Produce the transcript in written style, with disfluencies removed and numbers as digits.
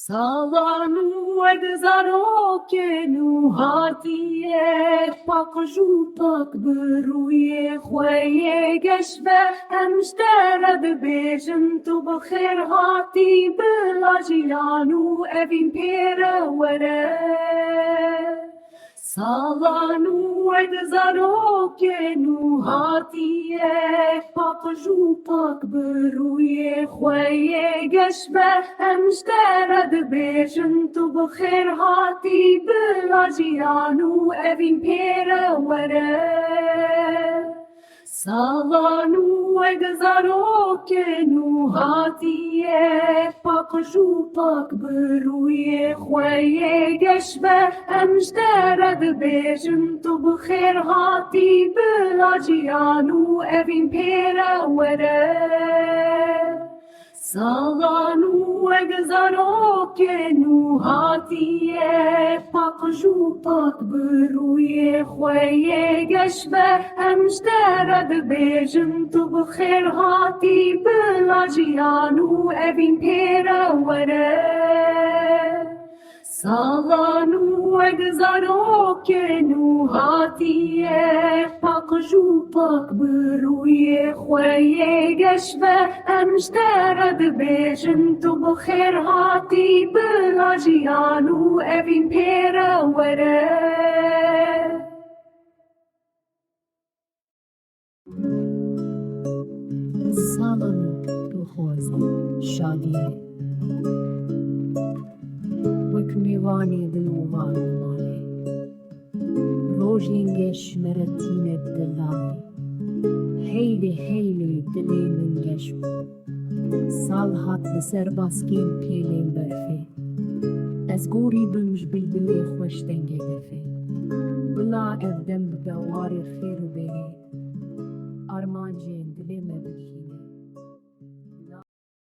Salanu egzarokenu hatiye pakju pak beruye khoye geshbe emshterad bejn tu bkhair hati belajianu evin pera wara Salanu egzarokenu hatiye pakju pak beruye khoye geshbe emshterad bejn tu bkhair hati belajianu evin pera wara Salanu egzarokenu hatiye pakju pak beruye khoye geshbe emshterad bejn tu bkhair hati belajianu evin pera wara Salanu egzarokenu hatiye pakju pak beruye khoye geshbe emshterad bejn tu bkhair hati belajianu evin pera wara Salanu egzarokenu hatiye pakju pak beruye khoye geshbe emshterad bejn tu bkhair hati belajianu evin pera wara Salanu ruhozi shadiye Wikmivani diluvani male Rojingesh meratine dilami Heyli dilemin gesh Salhat serbaskin pielin berfe Ez gori bimj bilbili خوش denge defe Bula evdem bedawari khair bege Arman